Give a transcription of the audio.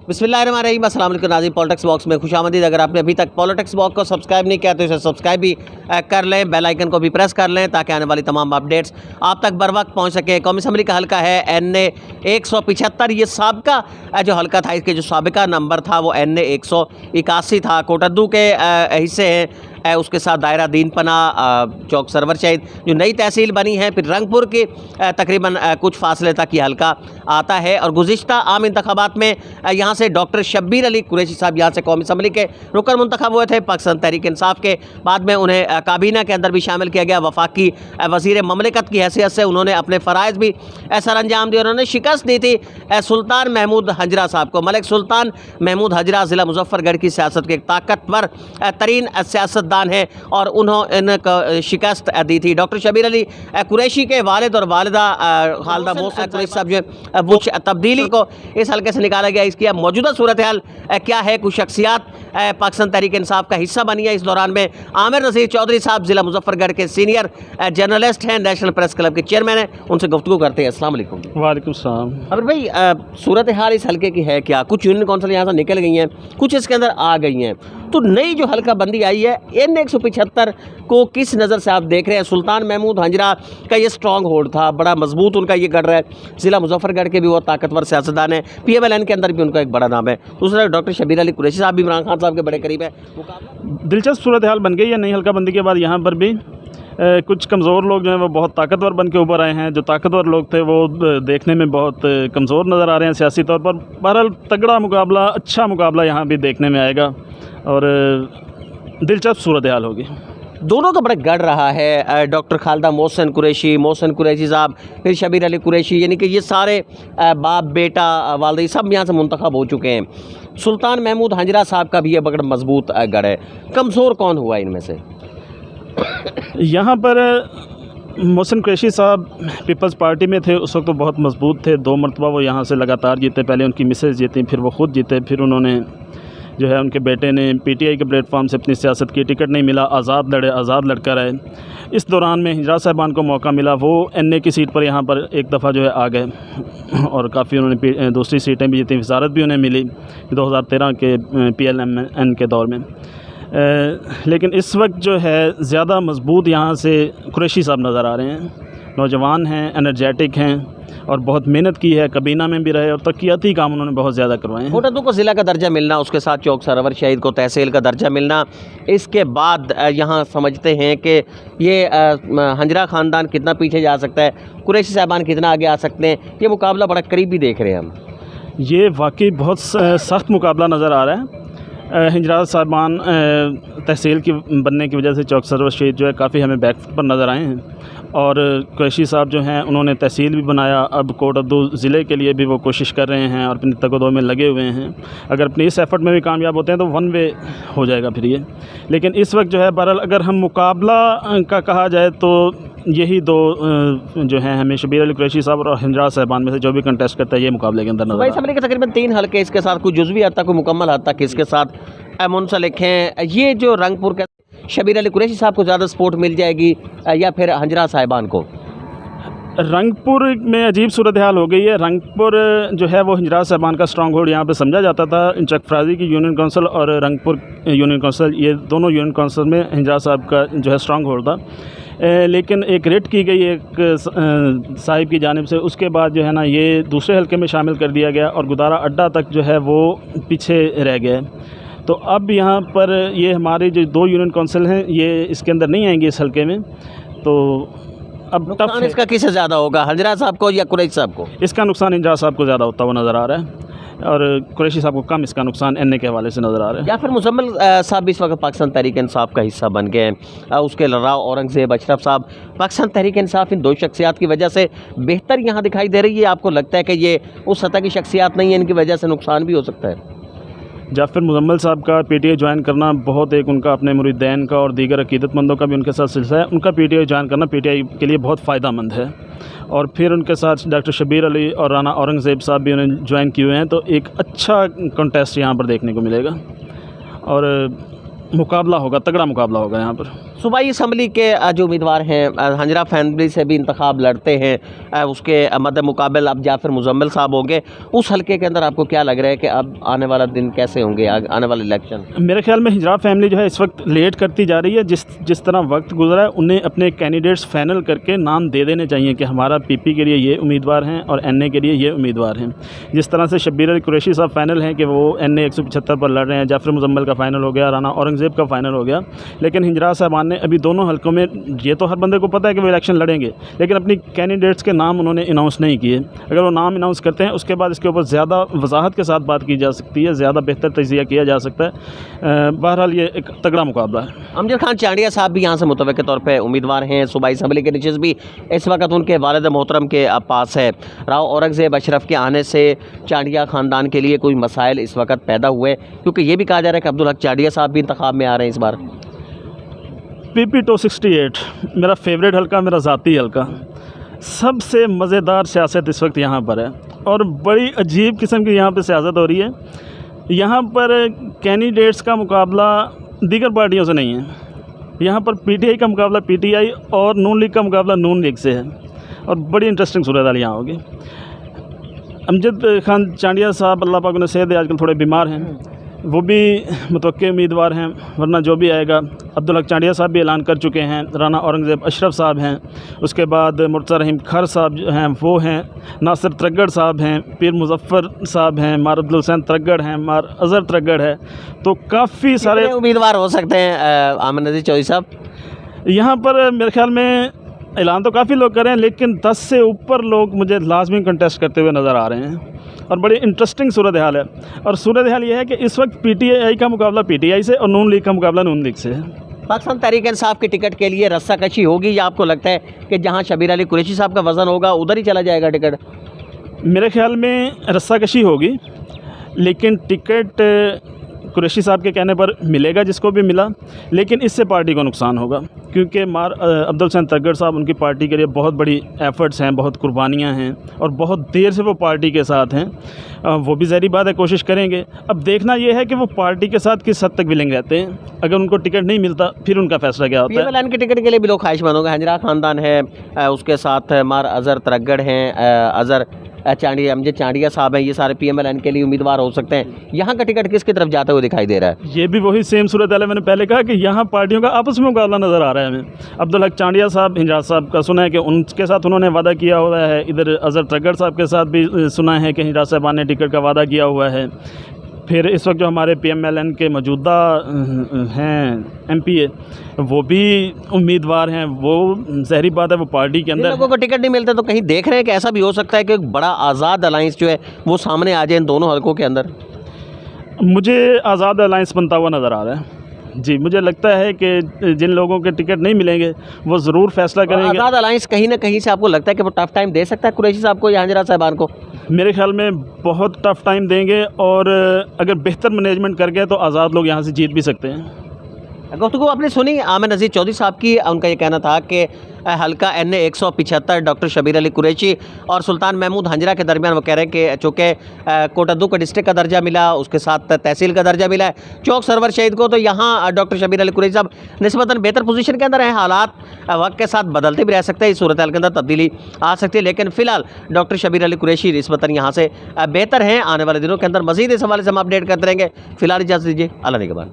बिस्मिल्लाहिर्रहमानिर्रहीम, अस्सलाम वालेकुम नाज़रीन। पॉलिटिक्स बॉक्स में खुशामदीद। अगर आपने अभी तक पॉलिटिक्स बॉक्स को सब्सक्राइब नहीं किया तो इसे सब्सक्राइब भी कर लें, बेल आइकन को भी प्रेस कर लें ताकि आने वाली तमाम अपडेट्स आप तक बर वक्त पहुँच सके। कौमी असम्बली का हल्का है NA 175। ये साबिका जो हल्का था, इसके जो साबिका नंबर था वो NA 181 था। कोटद्दू के हिस्से हैं, उसके साथ दायरा दीन पना, चौक सरवर शहीद जो नई तहसील बनी है। फिर रंगपुर की तकरीबन कुछ फासले तक ये हल्का आता है। और गुज़िश्ता आम इंतखाबात में यहाँ से डॉक्टर शब्बीर अली कुरैशी साहब यहाँ से कौमी असम्बली के रुकन मुंतखब हुए थे। पाकिस्तान तहरीक इंसाफ के बाद में उन्हें काबीना के अंदर भी शामिल किया गया। वफाकी वज़ीर ममलिकत की हैसियत से उन्होंने अपने फ़राइज़ भी सर अंजाम दिए। उन्होंने शिकस्त दी थी सुल्तान महमूद हजरा साहब को। मलिक सुल्तान महमूद हजरा ज़िला मुजफ्फरगढ़ की सियासत के एक ताकतवर तरीन सियासतदान है और उन्होंने शिकस्त दी थी। डॉक्टर शब्बीर अली कुरैशी के वालिद और वालिदा खालदा मोहसिन कुरैशी साहब जो वो तब्दीली को इस हल्के से निकाला गया। इसकी अब मौजूदा सूरत हाल क्या है, कुछ शख्सियात पाकिस्तान तहरीक इंसाफ का हिस्सा बनी है। इस दौरान में आमिर नज़ीर चौधरी साहब ज़िला मुजफ्फरगढ़ के सीनियर जर्नलिस्ट हैं, नेशनल प्रेस क्लब के चेयरमैन हैं, उनसे गुफ्तगू करते हैं। अस्सलाम वालेकुम। वालेकुम सलाम। अमर भाई, सूरत हाल इस हल्के की है क्या? कुछ यूनियन कौंसिल यहाँ से निकल गई हैं, कुछ इसके अंदर आ गई हैं, तो नई जो हल्का बंदी आई है NA 175 को किस नज़र से आप देख रहे हैं? सुल्तान महमूद हजरा का ये स्ट्रॉन्ग होल्ड था, बड़ा मजबूत उनका ये गढ़ है। ज़िला मुजफ्फरगढ़ के भी वो ताकतवर सियासतदान है, PMLN के अंदर भी उनका एक बड़ा नाम है। दूसरा डॉक्टर शब्बीर अली कुरैशी साहब भी इमरान खान साहब के बड़े करीब है। दिलचस्प सूरत हाल बन गई है नई हल्का बंदी के बाद। यहाँ पर भी कुछ कमज़ोर लोग जो हैं वो बहुत ताकतवर बन के उभर आए हैं। जो ताकतवर लोग थे वो देखने में बहुत कमज़ोर नज़र आ रहे हैं सियासी तौर पर। बहरहाल तगड़ा मुकाबला, अच्छा मुकाबला यहाँ भी देखने में आएगा और दिलचस्प सूरत हाल होगी। दोनों का बड़ा गढ़ रहा है। डॉक्टर खालदा मोहसिन कुरैशी साहब, फिर शब्बीर अली कुरैशी, यानी कि ये सारे बाप बेटा वालदे सब यहाँ से मुंतखब हो चुके हैं। सुल्तान महमूद हजरा साहब का भी ये बड़ा मजबूत गढ़ है। कमज़ोर कौन हुआ इनमें से? यहाँ पर मोहसिन कुरैशी साहब पीपल्स पार्टी में थे उस वक्त, तो बहुत मजबूत थे। 2 मरतबा वो यहाँ से लगातार जीते। पहले उनकी मिसेज जीती, फिर वो ख़ुद जीते, फिर उन्होंने जो है उनके बेटे ने PTI के प्लेटफॉर्म से अपनी सियासत की। टिकट नहीं मिला, आज़ाद लड़े, आज़ाद लड़कर आए। इस दौरान में हिजरा साहबान को मौका मिला, वो NA की सीट पर यहाँ पर एक दफ़ा जो है आ गए और काफ़ी उन्होंने दूसरी सीटें भी जीती। वजारत भी उन्हें मिली 2013 के PLN के दौर में। लेकिन इस वक्त जो है ज़्यादा मजबूत यहाँ से कुरैशी साहब नज़र आ रहे हैं। नौजवान हैं, एनर्जेटिक हैं और बहुत मेहनत की है। कबीना में भी रहे और तरक्याती काम उन्होंने बहुत ज़्यादा करवाए हैं। कोटद्दू को ज़िला का दर्जा मिलना, उसके साथ चौक सरवर शहीद को तहसील का दर्जा मिलना, इसके बाद यहाँ समझते हैं कि ये हजरा ख़ानदान कितना पीछे जा सकता है, कुरैशी साहबान कितना आगे आ सकते हैं। ये मुकाबला बड़ा करीबी देख रहे हैं हम। ये वाकई बहुत सख्त मुकाबला नज़र आ रहा है। हिजरा साहबान तहसील की बनने की वजह से चौक सरवर शहीद जो है काफ़ी हमें बैक पर नज़र आए हैं और कुरैशी साहब जो हैं उन्होंने तहसील भी बनाया। अब कोटद्दू ज़िले के लिए भी वो कोशिश कर रहे हैं और अपनी तगदो में लगे हुए हैं। अगर अपनी इस एफ़र्ट में भी कामयाब होते हैं तो 1 वे हो जाएगा फिर ये। लेकिन इस वक्त जो है बहरहाल अगर हम मुकाबला का कहा जाए तो यही 2 जो हैं, हमें शब्बीर अली कुरैशी साहब और हिजरा साहबान में से जो भी कंटेस्ट करता है ये मुकाबले के अंदर नजर आता है। तकरीबन 3 हल्के, इसके साथ कुछ जुज़वी हद तक, मुकम्मल हद तक इसके साथ मुंसलिक हैं। ये जो रंगपुर के शब्बीर अली कुरैशी साहब को ज़्यादा सपोर्ट मिल जाएगी या फिर हजरा साहिबान को? रंगपुर में अजीब सूरत हाल हो गई है। रंगपुर जो है वो हिजरा साहबान का स्ट्रॉन्ग होल्ड यहाँ पे समझा जाता था। चकफराजी की यूनियन काउंसिल और रंगपुर यूनियन काउंसिल, ये दोनों यूनियन काउंसिल में हिजरा साहब का जो है स्ट्रॉन्ग होल्ड था। लेकिन एक रेड की गई एक साहिब की जानिब से, उसके बाद जो है ना ये दूसरे हल्के में शामिल कर दिया गया और गुदारा अड्डा तक जो है वो पीछे रह गया है। तो अब यहाँ पर ये हमारे जो 2 यूनियन काउंसिल हैं ये इसके अंदर नहीं आएंगे इस हल्के में। तो अब नुकसान इसका किससे ज़्यादा होगा, हजरा साहब को या कुरैशी साहब को? इसका नुकसान हिजरा साहब को ज़्यादा होता हुआ नज़र आ रहा है और कुरैशी साहब को कम इसका नुकसान NA के हवाले से नज़र आ रहा है। या फिर मुजम्मिल साहब इस वक्त पाकिस्तान तहरीक इंसाफ का हिस्सा बन गए हैं। उसके अलावा औरंगज़ेब अशरफ साहब, पाकिस्तान तहरीक इंसाफ इन 2 शख्सियात की वजह से बेहतर यहाँ दिखाई दे रही है। आपको लगता है कि ये उस सतह की शख्सियात नहीं है, इनकी वजह से नुकसान भी हो सकता है? जाफ़िर मुजम्मिल साहब का PTI ज्वाइन करना बहुत एक उनका अपने मुरीदैन का और दीगर अकीदतमंदों का भी उनके साथ सिलसिला है। उनका PTI ज्वाइन करना PTI के लिए बहुत फ़ायदेमंद है और फिर उनके साथ डॉक्टर शब्बीर अली और राना औरंगज़ेब साहब भी उन्हें ज्वाइन किए हुए हैं। तो एक अच्छा कंटेस्ट यहाँ पर देखने को मिलेगा और मुकाबला होगा, तगड़ा मुकाबला होगा यहाँ पर। सूबाई असम्बली के जो उम्मीदवार हैं हंजरा फैमिली से भी इंतखाब लड़ते हैं, उसके मद्दे मुकाबल अब जाफर मुजम्मिल साहब होंगे। उस हलके के अंदर आपको क्या लग रहा है कि अब आने वाला दिन कैसे होंगे, आने वाले इलेक्शन? मेरे ख्याल में हिजरा फैमिली जो है इस वक्त लेट करती जा रही है। जिस तरह वक्त गुजरा है उन्हें अपने कैंडिडेट्स फाइनल करके नाम दे देने चाहिए कि हमारा पीपी के लिए ये उम्मीदवार हैं और एनए के लिए ये उम्मीदवार हैं। जिस तरह से शब्बीर अली कुरैशी साहब फाइनल हैं कि वो एनए 175 पर लड़ रहे हैं, जाफर मुजम्मिल का फाइनल हो गया, राना औरंगज़ेब का फाइनल हो गया, लेकिन हिजरा साहबान ने अभी दोनों हलकों में, ये तो हर बंदे को पता है कि वो इलेक्शन लड़ेंगे, लेकिन अपनी कैंडिडेट्स के नाम उन्होंने अनाउंस नहीं किए। अगर वो नाम अनाउंस करते हैं उसके बाद इसके ऊपर ज़्यादा वजाहत के साथ बात की जा सकती है, ज़्यादा बेहतर तजिया किया जा सकता है। बहरहाल ये एक तगड़ा मुकाबला है। अमजद खान चांडिया साहब भी यहाँ से मुतवक्किल तौर पे उम्मीदवार हैं। सूबाई असम्बली के नशिस्त भी इस वक्त उनके वालिद मोहतरम के पास है। राव औरंगज़ेब अशरफ के आने से चांडिया ख़ानदान के लिए कोई मसाइल इस वक्त पैदा हुए, क्योंकि ये भी कहा जा रहा है कि अब्दुल हक चांडिया साहब भी इंतखाब में आ रहे हैं इस बार। PP 268 मेरा फेवरेट हल्का, मेरा ज़ाती हल्का। सबसे मज़ेदार सियासत इस वक्त यहाँ पर है और बड़ी अजीब किस्म की यहाँ पर सियासत हो रही है। यहाँ पर कैंडिडेट्स का मुकाबला दीगर पार्टियों से नहीं है। यहाँ पर PTI का मुकाबला PTI और नून लीग का मुकाबला नून लीग से है और बड़ी इंटरेस्टिंग सूरत हाल यहाँ होगी। अमजद खान चांडिया साहब अल्लाह पाक उन्हें सेहत दे, आजकल थोड़े बीमार हैं, वो भी मुतवक्किल उम्मीदवार हैं, वरना जो भी आएगा। अब्दुल हक चांडिया साहब भी ऐलान कर चुके हैं, राना औरंगज़ेब अशरफ साहब हैं, उसके बाद मुर्तज़ा रहीम खर साहब जो हैं वो हैं, नासिर त्रगड़ साहब हैं, पीर मुजफ्फर साहब हैं, मार अब्दुल हुसैन त्रगड़ हैं, मार अज़हर त्रगड़ है। तो काफ़ी सारे उम्मीदवार हो सकते हैं आमिर नज़ीर चौधरी साहब यहाँ पर। मेरे ख्याल में ऐलान तो काफ़ी लोग कर रहे हैं, लेकिन 10 से ऊपर लोग मुझे लाजमी कंटेस्ट करते हुए नज़र आ रहे हैं और बड़ी इंटरेस्टिंग सूरत हाल है। और सूरत हाल ये है कि इस वक्त PTI का मुकाबला PTI से और नून लीग का मुकाबला नून लीग से है। पाकिस्तान तहरीक इंसाफ की टिकट के लिए रस्साकशी होगी या आपको लगता है कि जहां शब्बीर अली कुरैशी साहब का वज़न होगा उधर ही चला जाएगा टिकट? मेरे ख्याल में रस्साकशी होगी, लेकिन टिकट कुरैशी साहब के कहने पर मिलेगा जिसको भी मिला, लेकिन इससे पार्टी को नुकसान होगा, क्योंकि अब्दुल हुसैन त्रगड़ साहब उनकी पार्टी के लिए बहुत बड़ी एफ़र्ट्स हैं, बहुत कुर्बानियाँ हैं और बहुत देर से वो पार्टी के साथ हैं। वो भी ज़ाहिर बात है कोशिश करेंगे। अब देखना ये है कि वो पार्टी के साथ किस हद तक विलिंग रहते हैं। अगर उनको टिकट नहीं मिलता फिर उनका फैसला क्या होता है। PMLN के टिकट के लिए भी लोग ख्वाहिशमंद होंगे। हंजरा ख़ानदान है, उसके साथ मार अज़हर त्रगड़ हैं, अज़हर चांडिया, अमजद चांडिया साहब हैं, ये सारे PMLN के लिए उम्मीदवार हो सकते हैं। यहाँ का टिकट किसकी तरफ जाते हुए दिखाई दे रहा है? ये भी वही सेम सूरत है। मैंने पहले कहा कि यहाँ पार्टियों का आपस में मुकाबला नज़र आ रहा है हमें। अब्दुल हक चांडिया साहब हिजरा साहब का सुना है कि उनके साथ उन्होंने वादा किया हुआ है, इधर अज़हर त्रगड़ साहब के साथ भी सुना है कि हिजरा साहबान ने टिकट का वादा किया हुआ है। फिर इस वक्त जो हमारे PMLN के मौजूदा हैं MPA, वो भी उम्मीदवार हैं। वो ज़ाहिर बात है वो पार्टी के अंदर लोगों को टिकट नहीं मिलता, तो कहीं देख रहे हैं कि ऐसा भी हो सकता है कि एक बड़ा आज़ाद अलाइंस जो है वो सामने आ जाए इन दोनों हलकों के अंदर? मुझे आज़ाद अलाइंस बनता हुआ नज़र आ रहा है। जी, मुझे लगता है कि जिन लोगों के टिकट नहीं मिलेंगे वो ज़रूर फैसला करेंगे। आज़ाद अलाइंस कहीं ना कहीं से आपको लगता है कि वो टफ टाइम दे सकता है कुरैशी साहब को या हंजरा साहबान को? मेरे ख्याल में बहुत टफ टाइम देंगे और अगर बेहतर मैनेजमेंट कर गए तो आज़ाद लोग यहाँ से जीत भी सकते हैं। गुफ्तगू आपने सुनी आमिर नज़ीर चौधरी साहब की। उनका ये कहना था कि हल्का NA 175 डॉक्टर शब्बीर अली कुरैशी और सुल्तान महमूद हंजरा के दरमियान वो कह रहे हैं कि चूँकि कोटद्दू को डिस्ट्रिक्ट का दर्जा मिला, उसके साथ तहसील का दर्जा मिला है चौक सरवर शहीद को, तो यहाँ डॉक्टर शब्बीर अली कुरैशी साहब निस्बतन बेहतर पोजीशन के अंदर हैं। हालात वक्त के साथ बदलते भी रह सकते हैं, इस सूरत हाल के अंदर तब्दीली आ सकती है, लेकिन फ़िलहाल डॉक्टर शब्बीर अली कुरैशी निस्बतन यहाँ से बेहतर हैं। आने वाले दिनों के अंदर मज़ीद इस हवाले से हम अपडेट करते रहेंगे। फ़िलहाल इजाज़त दीजिए, अल्लाह निगहबान।